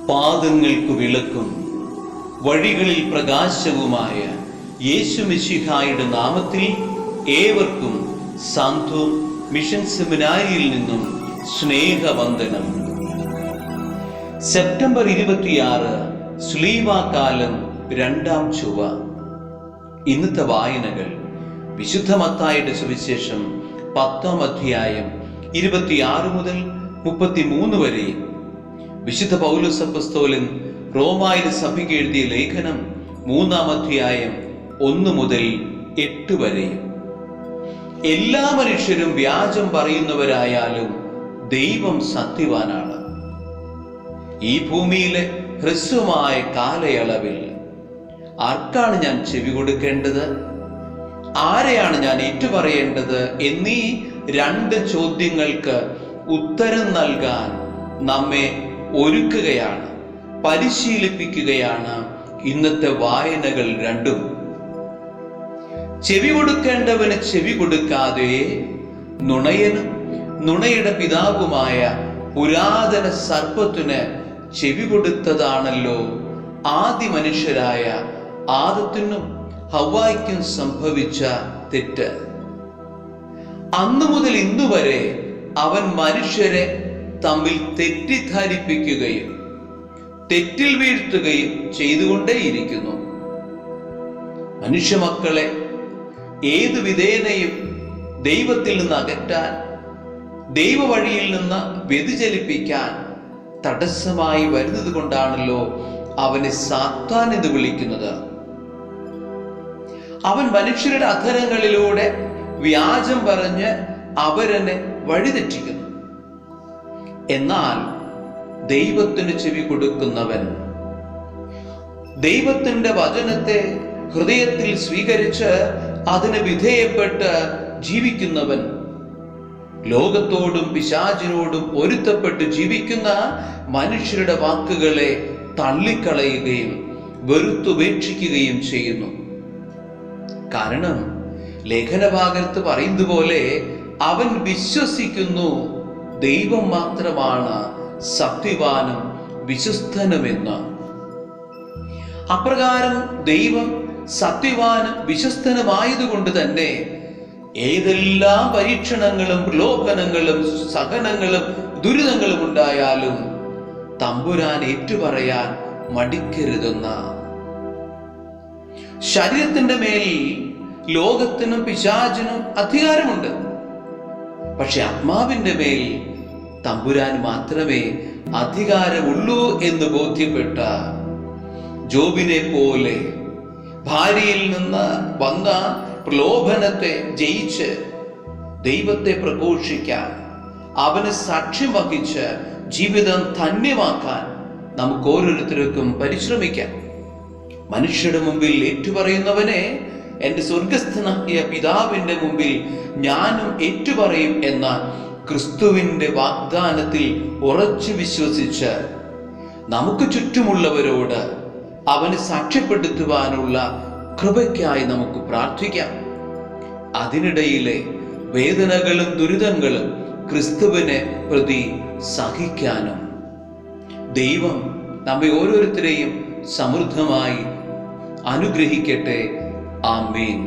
പാദങ്ങൾക്ക് വിളക്കും വഴികളിൽ പ്രകാശവുമായ യേശുമിശിഹായുടെ നാമത്തിൽ ഏവർക്കും സാന്ത്വം മിഷൻ സെമിനാരിയിൽ നിന്നും സ്നേഹവന്ദനം. സെപ്റ്റംബർ 26 ശ്ലീവാകാലം 2-ാം ചൊവ്വ. ഇന്നത്തെ വായനകൾ വിശുദ്ധ മത്തായിയുടെ സുവിശേഷം 10-ാം അധ്യായം 26 മുതൽ 33 വരെ, വിശുദ്ധ പൗലോസ് അപ്പോസ്തലൻ റോമായിലെ സഭയ്ക്ക് എഴുതിയ ലേഖനം 3-ാം അധ്യായം 1 മുതൽ 8 വരെ. എല്ലാ മനുഷ്യരും വ്യാജം പറയുന്നവരായാലും ദൈവം സത്യവാനാണ്. ഈ ഭൂമിയിലെ ഹ്രസ്വമായ കാലയളവിൽ ആർക്കാണ് ഞാൻ ചെവി കൊടുക്കേണ്ടത്, ആരെയാണ് ഞാൻ ഏറ്റുപറയേണ്ടത് എന്നീ 2 ചോദ്യങ്ങൾക്ക് ഉത്തരം നൽകാൻ നമ്മെ ഒരുക്കുകയാണ്, പരിശീലിപ്പിക്കുകയാണ് ഇന്നത്തെ വായനകൾ രണ്ടും. ചെവി കൊടുക്കേണ്ടവന് ചെവി കൊടുക്കാതെ നുണയനും നുണയുടെ പിതാവുമായ പുരാതന സർപ്പത്തിന് ചെവി കൊടുത്തതാണല്ലോ ആദി മനുഷ്യരായ ആദത്തിനും ഹവ്വായ്ക്കും സംഭവിച്ച തെറ്റ്. അന്നു മുതൽ ഇന്നുവരെ അവൻ മനുഷ്യരെ തമ്മിൽ തെറ്റിദ്ധരിപ്പിക്കുകയും തെറ്റിൽ വീഴ്ത്തുകയും ചെയ്തുകൊണ്ടേയിരിക്കുന്നു. മനുഷ്യമക്കളെ ഏതു വിധേനയും ദൈവത്തിൽ നിന്ന് അകറ്റാൻ, ദൈവവഴിയിൽ നിന്ന് വ്യതിചലിപ്പിക്കാൻ തടസ്സമായി വരുന്നത് കൊണ്ടാണല്ലോ അവനെ സാത്താൻ എന്ന് വിളിക്കുന്നത്. അവൻ മനുഷ്യരുടെ അധരങ്ങളിലൂടെ വ്യാജം പറഞ്ഞ് അവരെന്നെ വഴിതെറ്റിക്കുന്നു. എന്നാൽ ദൈവത്തിന് ചെവി കൊടുക്കുന്നവൻ, ദൈവത്തിന്റെ വചനത്തെ ഹൃദയത്തിൽ സ്വീകരിച്ച് അതിന് വിധേയപ്പെട്ട് ജീവിക്കുന്നവൻ, ലോകത്തോടും പിശാചിനോടും ഒരുത്തപ്പെട്ട് ജീവിക്കുന്ന മനുഷ്യരുടെ വാക്കുകളെ തള്ളിക്കളയുകയും വെറുത്തുപേക്ഷിക്കുകയും ചെയ്യുന്നു. കാരണം ലേഖനഭാഗത്ത് പറയുന്നത് പോലെ അവൻ വിശ്വസിക്കുന്നു ദൈവം മാത്രമാണ് സത്യവാനും വിശ്വസ്തനുമെന്ന്. അപ്രകാരം ദൈവം സത്യവാനും വിശ്വസ്തനുമായതുകൊണ്ട് തന്നെ ഏതെല്ലാം പരീക്ഷണങ്ങളും പ്രലോഭനങ്ങളും സഹനങ്ങളും ദുരിതങ്ങളും ഉണ്ടായാലും തമ്പുരാൻ ഏറ്റുപറയാൻ മടിക്കരുതെന്ന. ശരീരത്തിന്റെ മേൽ ലോകത്തിനും പിശാചിനും അധികാരമുണ്ട്. പക്ഷെ ആത്മാവിന്റെ മേൽ തമ്പുരാൻ മാത്രമേ അധികാരമുള്ളൂ എന്ന് ബോധ്യപ്പെട്ട ജോബിനെ പോലെ ഭാര്യയിൽ നിന്ന് വന്ന പ്രലോഭനത്തെ ജയിച്ച് ദൈവത്തെ പ്രഘോഷിക്കാൻ, അവന് സാക്ഷ്യം വഹിച്ച് ജീവിതം ധന്യമാക്കാൻ നമുക്ക് ഓരോരുത്തർക്കും പരിശ്രമിക്കാം. മനുഷ്യരുടെ മുമ്പിൽ ഏറ്റുപറയുന്നവനെ എൻ്റെ സ്വർഗസ്ഥനായ പിതാവിന്റെ മുമ്പിൽ ഞാനും ഏറ്റുപറയും എന്ന ക്രിസ്തുവിന്റെ വാഗ്ദാനത്തിൽ ഉറച്ചു വിശ്വസിച്ച് നമുക്ക് ചുറ്റുമുള്ളവരോട് അവന് സാക്ഷ്യപ്പെടുത്തുവാനുള്ള കൃപയ്ക്കായി നമുക്ക് പ്രാർത്ഥിക്കാം. അതിനിടയിലെ വേദനകളും ദുരിതങ്ങളും ക്രിസ്തുവിനെ പ്രതി സഹിക്കാനും ദൈവം നമ്മെ ഓരോരുത്തരെയും സമൃദ്ധമായി അനുഗ്രഹിക്കട്ടെ. ആമേൻ.